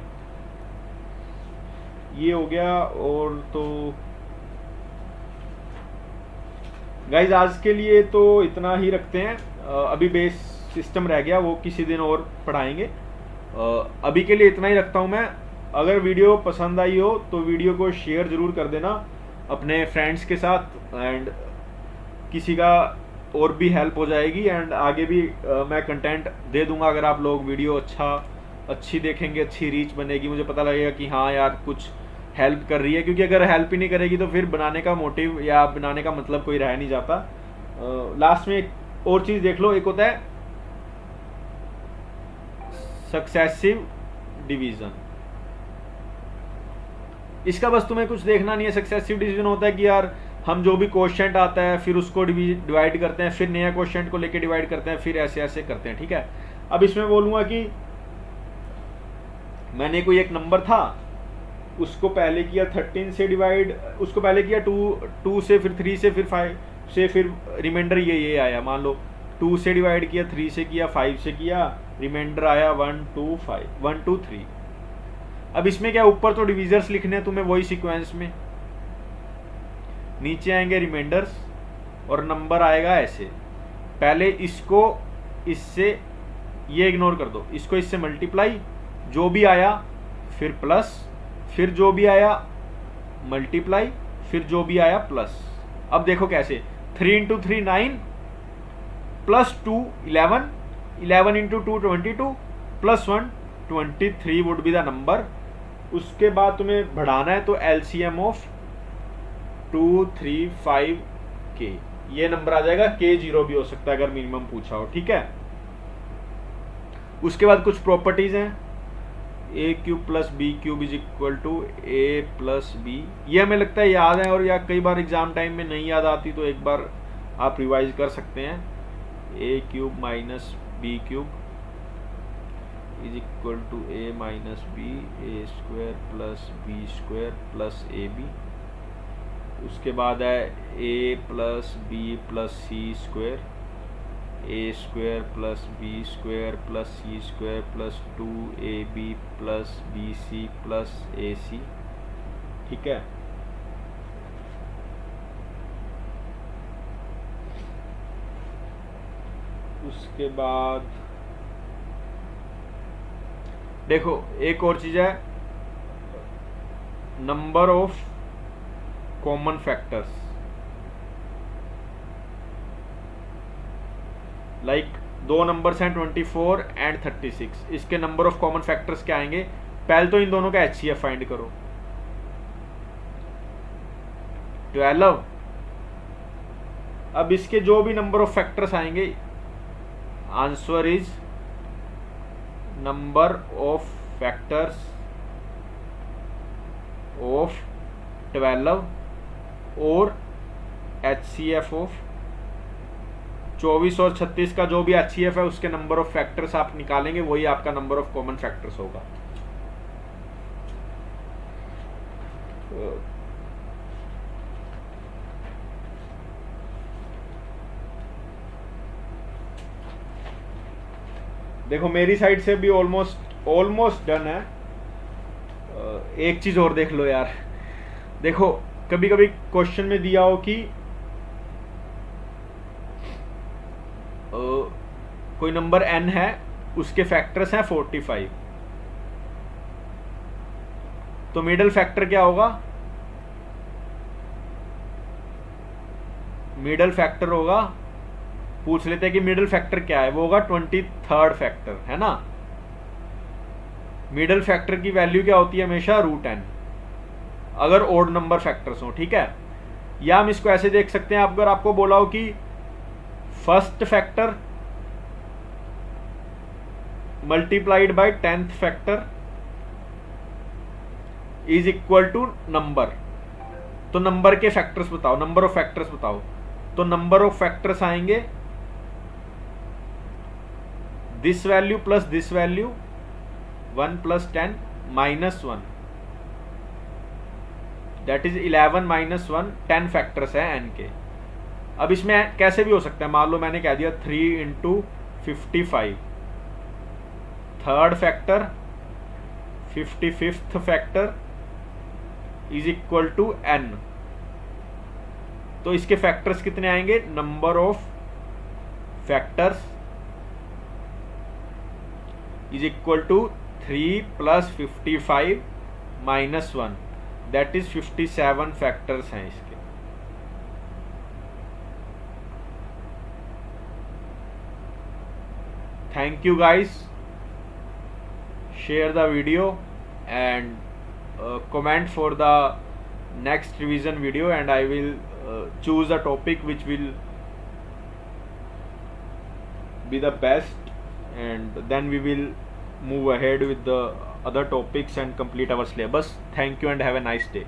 ये हो गया। और तो गाइज आज के लिए तो इतना ही रखते हैं, अभी बेस सिस्टम रह गया, वो किसी दिन और पढ़ाएंगे। अभी के लिए इतना ही रखता हूँ मैं। अगर वीडियो पसंद आई हो तो वीडियो को शेयर ज़रूर कर देना अपने फ्रेंड्स के साथ, एंड किसी का और भी हेल्प हो जाएगी, एंड आगे भी मैं कंटेंट दे दूंगा अगर आप लोग वीडियो अच्छी देखेंगे, अच्छी रीच बनेगी, मुझे पता लगेगा कि हाँ यार कुछ हेल्प कर रही है, क्योंकि अगर हेल्प ही नहीं करेगी तो फिर बनाने का मोटिव या बनाने का मतलब कोई रह नहीं जाता। लास्ट में एक और चीज़ देख लो, एक होता है सक्सेसिव डिवीजन। इसका बस तुम्हें कुछ देखना नहीं है। सक्सेसिव डिवीजन होता है कि यार हम जो भी क्वेश्चन आता है फिर उसको डिवाइड करते हैं, फिर नया क्वेश्चन को लेके डिवाइड करते हैं, फिर ऐसे ऐसे करते हैं, ठीक है। अब इसमें बोलूँगा कि मैंने कोई एक नंबर था, उसको पहले किया 13 से डिवाइड, उसको पहले किया 2 से, फिर 3 से, फिर 5 से, फिर रिमाइंडर ये आया। मान लो 2 से डिवाइड किया, 3 से किया, 5 से किया, रिमाइंडर आया 1 2 5 1 2 3। अब इसमें क्या, ऊपर तो डिविजर्स लिखने हैं तुम्हें वही सीक्वेंस में, नीचे आएंगे रिमाइंडर्स और नंबर आएगा ऐसे। पहले इसको इससे, ये इग्नोर कर दो, इसको इससे मल्टीप्लाई, जो भी आया फिर प्लस, फिर जो भी आया मल्टीप्लाई, फिर जो भी आया प्लस। अब देखो कैसे, 3 × 3 9 plus 2 11, 11 × 2 22 plus 1 23 would be the number. उसके बाद तुम्हें बढ़ाना है तो एलसीएम ऑफ 2 3 5 के, ये नंबर आ जाएगा। के 0 भी हो सकता है अगर मिनिमम पूछा हो, ठीक है। उसके बाद कुछ प्रॉपर्टीज हैं, a³ + b³ = a + b। ये हमें लगता है याद है, और या कई बार एग्जाम टाइम में नहीं याद आती तो एक बार आप रिवाइज कर सकते हैं। a³ - b³ = a - b, a² + b² + ab। उसके बाद है a + b + c², a² + b² + c² + 2ab + bc + ac, ठीक है। उसके बाद देखो एक और चीज है, number of common factors. Like दो नंबर्स हैं 24 एंड 36, इसके नंबर ऑफ कॉमन फैक्टर्स क्या आएंगे। पहले तो इन दोनों का HCF फाइंड करो। 12। अब इसके जो भी नंबर ऑफ फैक्टर्स आएंगे, answer is number of factors of 12 और HCF ऑफ 24 और 36 का जो भी HCF है उसके नंबर ऑफ फैक्टर्स आप निकालेंगे, वही आपका नंबर ऑफ कॉमन फैक्टर्स होगा। देखो मेरी साइड से भी ऑलमोस्ट डन है। एक चीज और देख लो यार, देखो कभी कभी क्वेश्चन में दिया हो कि कोई नंबर n है, उसके फैक्टर्स हैं 45, तो मिडल फैक्टर क्या होगा। मिडल फैक्टर होगा, पूछ लेते हैं कि मिडल फैक्टर क्या है, वो होगा 23rd फैक्टर, है ना। मिडल फैक्टर की वैल्यू क्या होती है हमेशा, √n, अगर ओड नंबर फैक्टर्स हो, ठीक है। या हम इसको ऐसे देख सकते हैं, अगर आपको बोला हो कि first factor multiplied by 10th factor is equal to number, तो नंबर के फैक्टर्स बताओ, नंबर ऑफ फैक्टर्स बताओ। तो नंबर ऑफ फैक्टर्स आएंगे this value plus this value, 1 + 10 - 1, that is 11 minus 1, 10 factors हैं n के। अब इसमें कैसे भी हो सकता है, मान लो मैंने कह दिया 3 into 55, third factor 55th factor is equal to n। तो इसके फैक्टर्स कितने आएंगे, number of factors is equal to 3 plus 55 minus 1, that is 57 factors हैं इसके। Thank you guys, share the video and comment for the next revision video, and I will choose a topic which will be the best, and then we will move ahead with the other topics and complete our syllabus. Thank you and have a nice day.